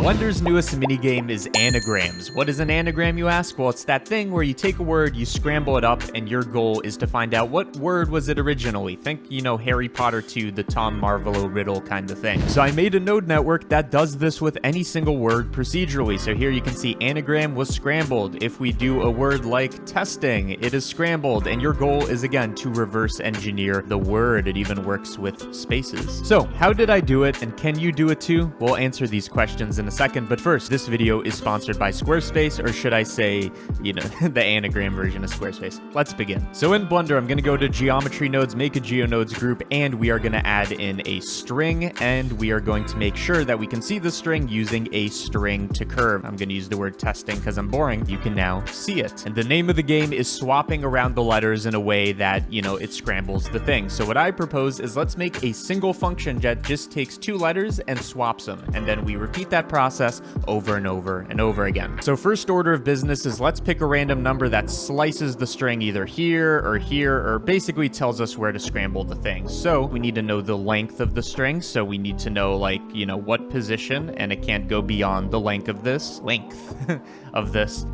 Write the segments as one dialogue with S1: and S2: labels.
S1: Blender's newest minigame is anagrams. What is an anagram, you ask? Well, it's that thing where you take a word, you scramble it up, and your goal is to find out what word was it originally. Think, Harry Potter 2, the Tom Marvolo riddle kind of thing. So I made a node network that does this with any single word procedurally. So here you can see anagram was scrambled. If we do a word like testing, it is scrambled, and your goal is, again, to reverse engineer the word. It even works with spaces. So how did I do it, and can you do it too? We'll answer these questions in a second, but first, this video is sponsored by Squarespace, or should I say, the anagram version of Squarespace. Let's begin. So in Blender, I'm going to go to geometry nodes, make a geonodes group, and we are going to add in a string, and we are going to make sure that we can see the string using a string to curve. I'm going to use the word testing because I'm boring. You can now see it. And the name of the game is swapping around the letters in a way that, it scrambles the thing. So what I propose is let's make a single function that just takes two letters and swaps them, and then we repeat that process over and over and over again. So first order of business is let's pick a random number that slices the string either here, or basically tells us where to scramble the thing. So we need to know the length of the string. So we need to know what position, and it can't go beyond the length of this.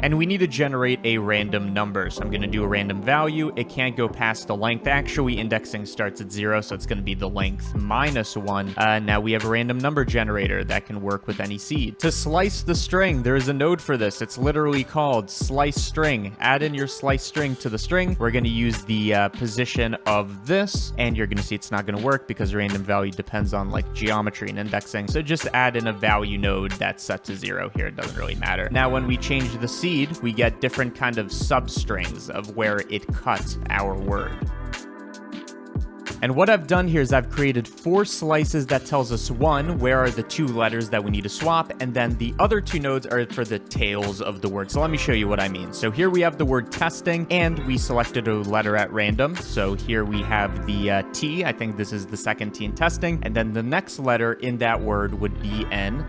S1: And we need to generate a random number. So I'm going to do a random value. It can't go past the length. Actually, indexing starts at 0, so it's going to be the length minus 1. Now we have a random number generator that can work with any seed. To slice the string, there is a node for this. It's literally called slice string. Add in your slice string to the string. We're going to use the position of this, and you're going to see it's not going to work because random value depends on geometry and indexing. So just add in a value node that's set to 0 here. It doesn't really matter. Now when we change the seed, we get different kind of substrings of where it cuts our word. And what I've done here is I've created 4 slices that tells us, 1, where are the 2 letters that we need to swap, and then the other 2 nodes are for the tails of the word. So let me show you what I mean. So here we have the word testing, and we selected a letter at random. So here we have the T. I think this is the second T in testing. And then the next letter in that word would be an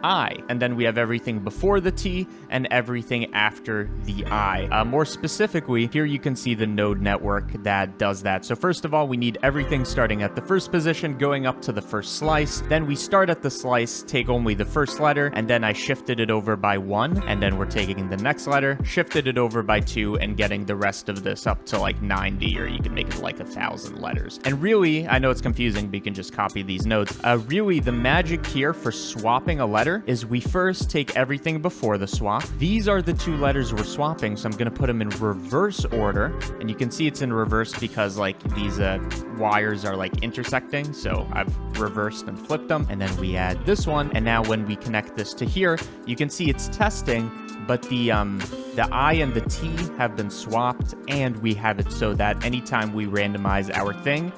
S1: I. And then we have everything before the T and everything after the I. More specifically, here you can see the node network that does that. So first of all, we need everything starting at the first position, going up to the first slice. Then we start at the slice, take only the first letter, and then I shifted it over by 1. And then we're taking the next letter, shifted it over by 2, and getting the rest of this up to 90, or you can make it 1,000 letters. And really, I know it's confusing, but you can just copy these nodes. Really, the magic here for swapping a letter is we first take everything before the swap. These are the 2 letters we're swapping, so I'm going to put them in reverse order. And you can see it's in reverse because these wires are intersecting. So I've reversed and flipped them. And then we add this one. And now when we connect this to here, you can see it's testing, but the I and the T have been swapped, and we have it so that anytime we randomize our thing,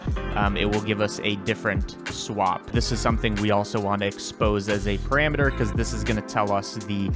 S1: it will give us a different swap. This is something we also want to expose as a parameter because this is going to tell us the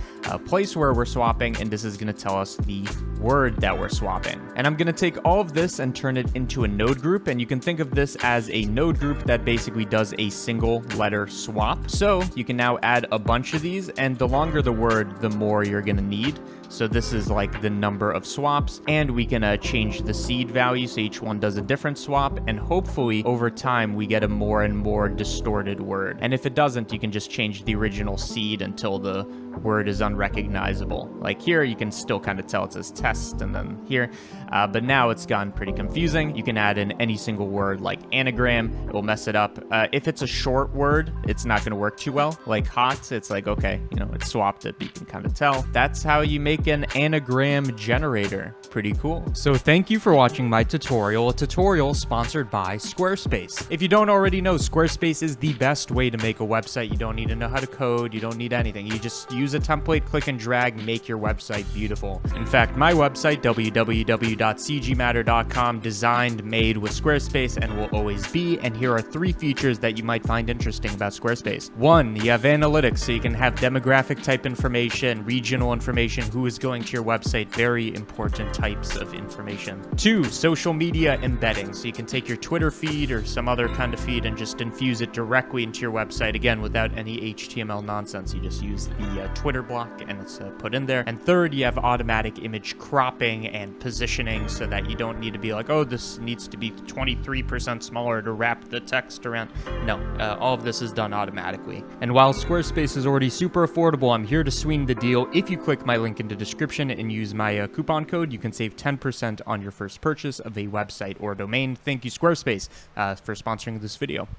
S1: place where we're swapping, and this is going to tell us the word that we're swapping. And I'm going to take all of this and turn it into a node group, and you can think of this as a node group that basically does a single letter swap. So you can now add a bunch of these, and the longer the word, the more you're going to need. So this is the number of swaps, and we can change the seed value so each one does a different swap, and hopefully over time we get a more and more distorted word. And if it doesn't, you can just change the original seed until the word is unrecognizable. Here you can still kind of tell it says test, and then here, but now it's gotten pretty confusing. You can add in any single word like anagram. It will mess it up. If it's a short word, it's not going to work too well. Hot, it's okay, it swapped it, but you can kind of tell. That's how you make an anagram generator. Pretty cool. So thank you for watching my tutorial, a tutorial sponsored by Squarespace. If you don't already know, Squarespace is the best way to make a website. You don't need to know how to code. You don't need anything. You just use a template, click and drag, make your website beautiful. In fact, my website, www.cgmatter.com, designed, made with Squarespace, and will always be. And here are 3 features that you might find interesting about Squarespace. 1, you have analytics, so you can have demographic type information, regional information, who is going to your website. Very important types of information. 2, social media embedding. So you can take your Twitter feed or some other kind of feed and just infuse it directly into your website, again, without any HTML nonsense. You just use the Twitter block and it's put in there. And 3rd, you have automatic image cropping and positioning so that you don't need to be like, oh, this needs to be 23% smaller to wrap the text around. No, all of this is done automatically. And while Squarespace is already super affordable, I'm here to swing the deal. If you click my link in the description and use my coupon code, you can save 10% on your first purchase of a website or domain. Thank you, Squarespace, for sponsoring this video.